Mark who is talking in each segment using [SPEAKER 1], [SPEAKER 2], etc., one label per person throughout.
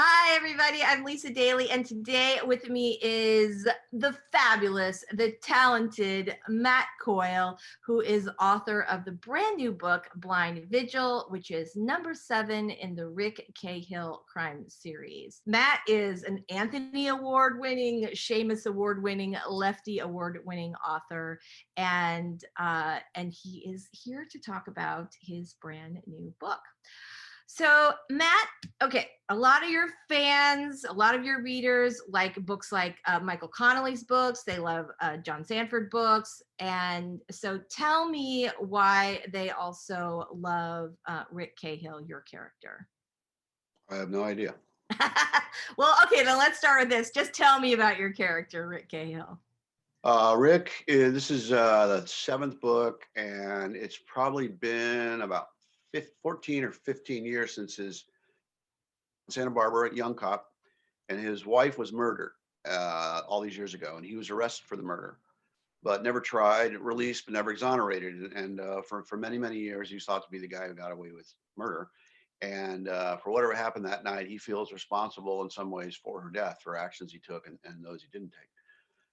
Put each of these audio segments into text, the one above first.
[SPEAKER 1] Hi, everybody. I'm Lisa Daly, and today with me is the fabulous, the talented Matt Coyle, who is author of the brand new book, Blind Vigil, which is number 7 in the Rick Cahill crime series. Matt is an Anthony Award-winning, Shamus Award-winning, Lefty Award-winning author, and he is here to talk about his brand new book. So, Matt, okay, a lot of your fans, a lot of your readers like books like Michael Connelly's books. They love John Sanford books. And so tell me why they also love Rick Cahill, your character.
[SPEAKER 2] I have no idea.
[SPEAKER 1] Well, okay, then let's start with this. Just tell me about your character, Rick Cahill.
[SPEAKER 2] Rick, this is the 7th book, and it's probably been about 14 or 15 years since his Santa Barbara young cop, and his wife was murdered all these years ago, and he was arrested for the murder, but never tried, released, but never exonerated. And for many, many years, he was thought to be the guy who got away with murder. And for whatever happened that night, he feels responsible in some ways for her death, for actions he took and those he didn't take.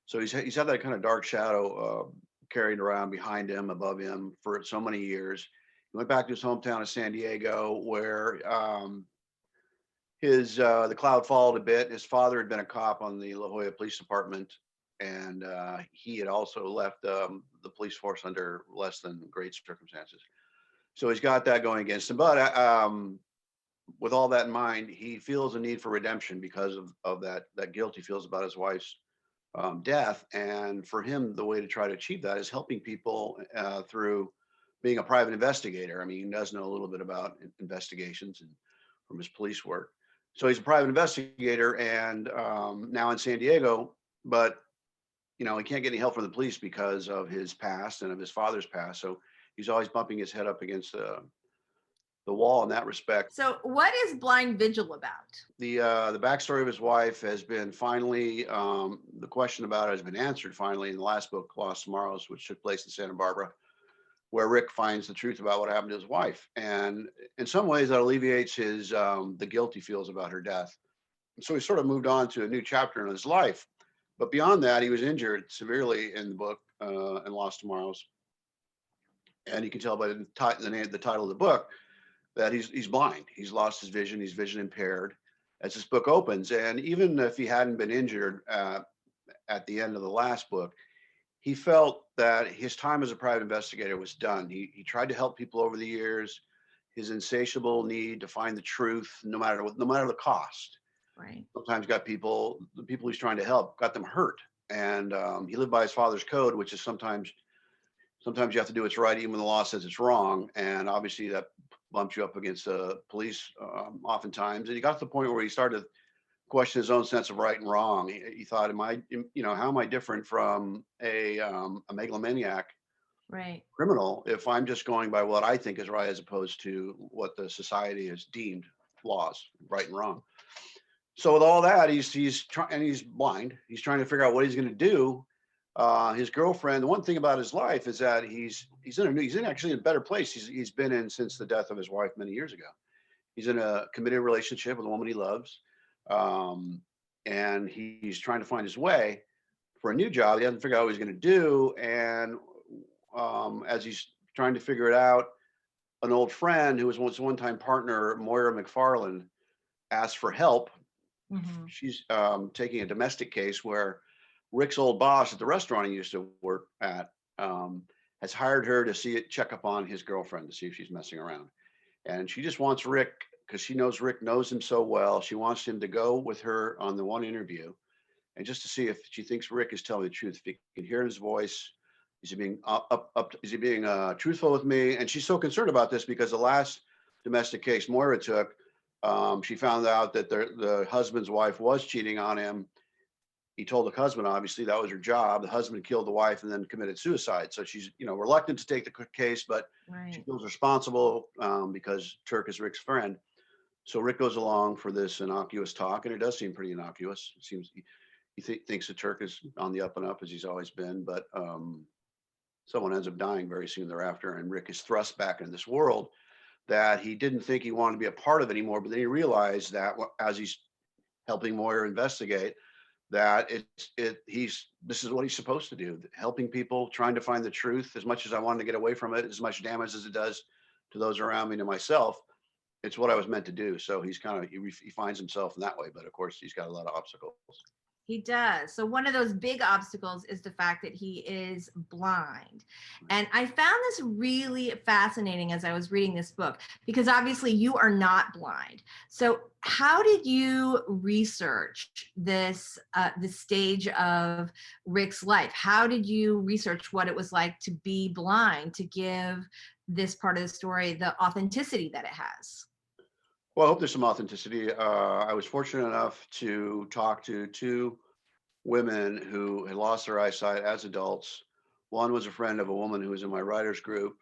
[SPEAKER 2] So he's had that kind of dark shadow carried around behind him, above him for so many years. He went back to his hometown of San Diego, where the cloud followed a bit. His father had been a cop on the La Jolla Police Department, and he had also left the police force under less than great circumstances. So he's got that going against him. But with all that in mind, he feels a need for redemption because of that guilt he feels about his wife's death. And for him, the way to try to achieve that is helping people through being a private investigator. I mean, he does know a little bit about investigations and from his police work. So he's a private investigator, and now in San Diego, but he can't get any help from the police because of his past and of his father's past. So he's always bumping his head up against the wall in that respect.
[SPEAKER 1] So, what is Blind Vigil about?
[SPEAKER 2] The backstory of his wife has been finally, the question about it has been answered finally in the last book, Lost Tomorrows, which took place in Santa Barbara, where Rick finds the truth about what happened to his wife. And in some ways that alleviates his the guilt he feels about her death. And so he sort of moved on to a new chapter in his life. But beyond that, he was injured severely in the book in Lost Tomorrows. And you can tell by the title of the book that he's blind. He's lost his vision. He's vision impaired as this book opens. And even if he hadn't been injured at the end of the last book, he felt that his time as a private investigator was done. He tried to help people over the years. His insatiable need to find the truth, no matter the cost.
[SPEAKER 1] Right.
[SPEAKER 2] Sometimes the people he's trying to help got them hurt. And he lived by his father's code, which is sometimes you have to do what's right even when the law says it's wrong. And obviously that bumps you up against the police oftentimes. And he got to the point where he started to question his own sense of right and wrong. He thought, how am I different from a megalomaniac
[SPEAKER 1] Right.
[SPEAKER 2] criminal if I'm just going by what I think is right as opposed to what the society has deemed laws, right and wrong. So with all that, he's blind. He's trying to figure out what he's going to do. His girlfriend. The one thing about his life is that he's actually in a better place. He's been in since the death of his wife many years ago. He's in a committed relationship with a woman he loves, and he's trying to find his way for a new job. He hasn't figured out what he's going to do, and as he's trying to figure it out, an old friend who was once a one-time partner, Moira McFarland, asked for help.
[SPEAKER 1] Mm-hmm.
[SPEAKER 2] She's taking a domestic case where Rick's old boss at the restaurant he used to work at has hired her to check up on his girlfriend to see if she's messing around. And she just wants Rick, because she knows Rick knows him so well. She wants him to go with her on the one interview and just to see if she thinks Rick is telling the truth. If he can hear his voice, is he being is he being truthful with me? And she's so concerned about this because the last domestic case Moira took, she found out that the husband's wife was cheating on him. He told the husband, obviously, that was her job. The husband killed the wife and then committed suicide. So she's, reluctant to take the case, but she feels responsible because Turk is Rick's friend. So Rick goes along for this innocuous talk, and it does seem pretty innocuous. It seems he thinks that Turk is on the up and up as he's always been, but someone ends up dying very soon thereafter, and Rick is thrust back into this world that he didn't think he wanted to be a part of anymore. But then he realized that as he's helping Moyer investigate, that this is what he's supposed to do, helping people, trying to find the truth. As much as I wanted to get away from it, as much damage as it does to those around me and to myself, it's what I was meant to do. So he's kind of, he finds himself in that way, but of course he's got a lot of obstacles.
[SPEAKER 1] He does. So one of those big obstacles is the fact that he is blind. And I found this really fascinating as I was reading this book, because obviously you are not blind. So how did you research this, the stage of Rick's life? How did you research what it was like to be blind, to give this part of the story the authenticity that it has?
[SPEAKER 2] Well, I hope there's some authenticity. I was fortunate enough to talk to two women who had lost their eyesight as adults. One was a friend of a woman who was in my writers group.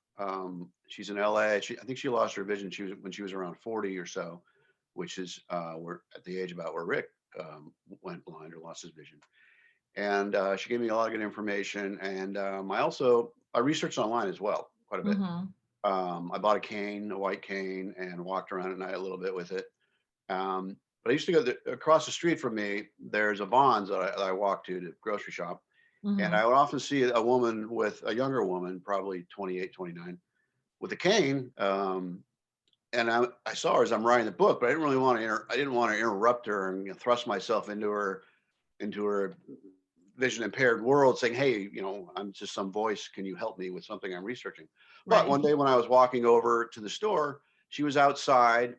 [SPEAKER 2] She's in LA. I think she lost her vision when she was around 40 or so, which is we're at the age about where Rick went blind or lost his vision. And she gave me a lot of good information. And I researched online as well, quite a bit.
[SPEAKER 1] Mm-hmm.
[SPEAKER 2] I bought a white cane, and walked around at night a little bit with it. But I used to go across the street from me. There's a Vons that I walk to the grocery shop.
[SPEAKER 1] Mm-hmm.
[SPEAKER 2] And I would often see a woman a younger woman, probably 28, 29, with a cane. And I saw her as I'm writing the book, but I didn't want to interrupt her and thrust myself into her vision impaired world, saying, hey, I'm just some voice. Can you help me with something I'm researching? But
[SPEAKER 1] Right.
[SPEAKER 2] one day when I was walking over to the store, she was outside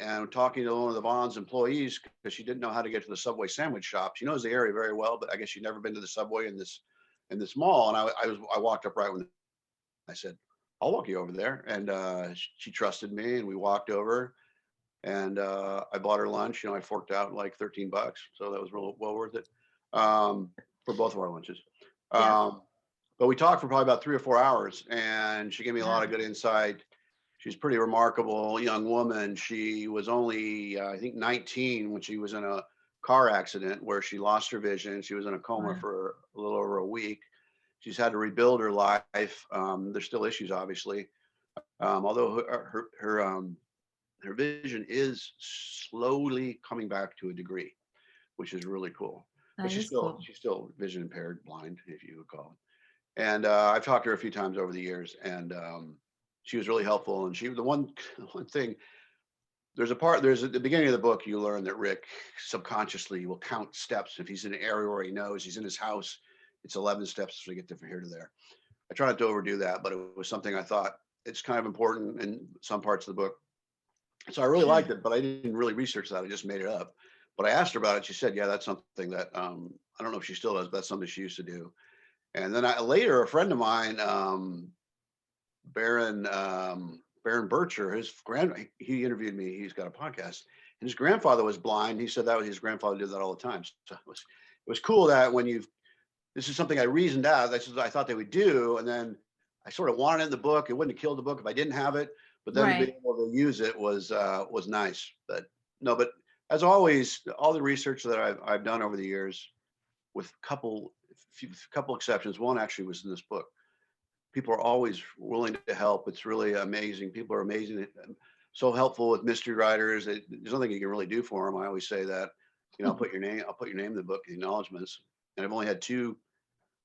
[SPEAKER 2] and talking to one of the Vons employees, because she didn't know how to get to the Subway sandwich shop. She knows the area very well, but I guess she'd never been to the Subway in this mall. And I walked up right when I said, I'll walk you over there. And she trusted me, and we walked over, and I bought her lunch. I forked out like $13, so that was well worth it for both of our lunches.
[SPEAKER 1] Yeah.
[SPEAKER 2] But we talked for probably about 3 or 4 hours, and she gave me a lot of good insight. She's a pretty remarkable young woman. She was only, I think, 19 when she was in a car accident where she lost her vision. She was in a coma for a little over a week. She's had to rebuild her life. There's still issues, obviously, although her vision is slowly coming back to a degree, which is really cool. But she's still vision impaired, blind, if you would call it. And I've talked to her a few times over the years, and she was really helpful. And the one thing, there's at the beginning of the book, you learn that Rick subconsciously will count steps. If he's in an area where he knows he's in his house, it's 11 steps to get from here to there. I try not to overdo that, but it was something I thought it's kind of important in some parts of the book. So I really liked it, but I didn't really research that. I just made it up. But I asked her about it. She said, yeah, that's something that I don't know if she still does, but that's something she used to do. And then later, a friend of mine, Baron Bircher, he interviewed me. He's got a podcast, and his grandfather was blind. He said that his grandfather did that all the time. So it was cool that this is something I reasoned out. That's what I thought they would do. And then I sort of wanted it in the book. It wouldn't have killed the book if I didn't have it. But then to be able to use it was nice. But as always, all the research that I've done over the years, with a couple exceptions, one actually was in this book. People are always willing to help. It's really amazing. People are amazing. So helpful with mystery writers. There's nothing you can really do for them. I always say that, I'll put your name in the book, the acknowledgments. And I've only had two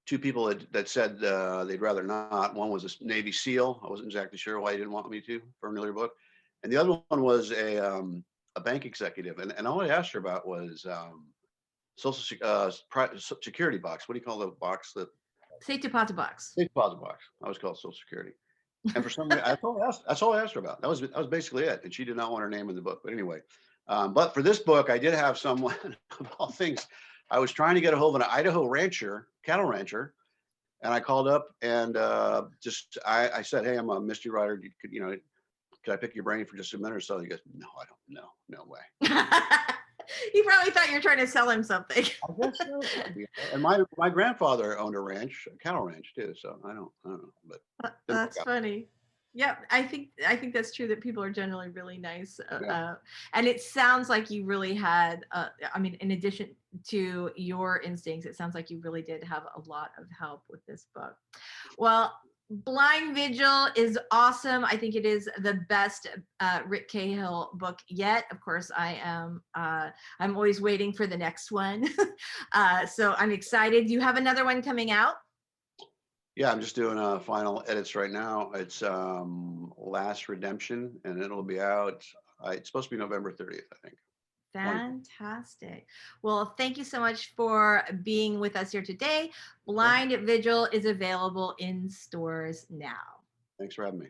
[SPEAKER 2] people that said they'd rather not. One was a Navy SEAL. I wasn't exactly sure why he didn't want me to for an earlier book. And the other one was a bank executive. And all I asked her about was Social Security box. What do you call the box? The
[SPEAKER 1] Safe deposit box.
[SPEAKER 2] Safe deposit box. I always call it Social Security. And for some reason, that's all I asked her about. That was basically it. And she did not want her name in the book. But anyway, but for this book, I did have someone, of all things, I was trying to get a hold of an Idaho cattle rancher, and I called up and I said, hey, I'm a mystery writer. Could I pick your brain for just a minute or so? He goes, no, I don't know. No way.
[SPEAKER 1] He probably thought you were trying to sell him something.
[SPEAKER 2] I guess so. And my grandfather owned a cattle ranch too. So I don't know, but
[SPEAKER 1] that's funny. Yeah, I think that's true, that people are generally really nice. And it sounds like you really had, in addition to your instincts, it sounds like you really did have a lot of help with this book. Well, Blind Vigil is awesome. I think it is the best Rick Cahill book yet. Of course, I'm always waiting for the next one. So I'm excited. Do you have another one coming out?
[SPEAKER 2] Yeah, I'm just doing final edits right now. It's Last Redemption, and it'll be out. It's supposed to be November 30th, I think.
[SPEAKER 1] Fantastic. Well, thank you so much for being with us here today.
[SPEAKER 2] Okay.
[SPEAKER 1] Blind Vigil is available in stores now.
[SPEAKER 2] Thanks for having me.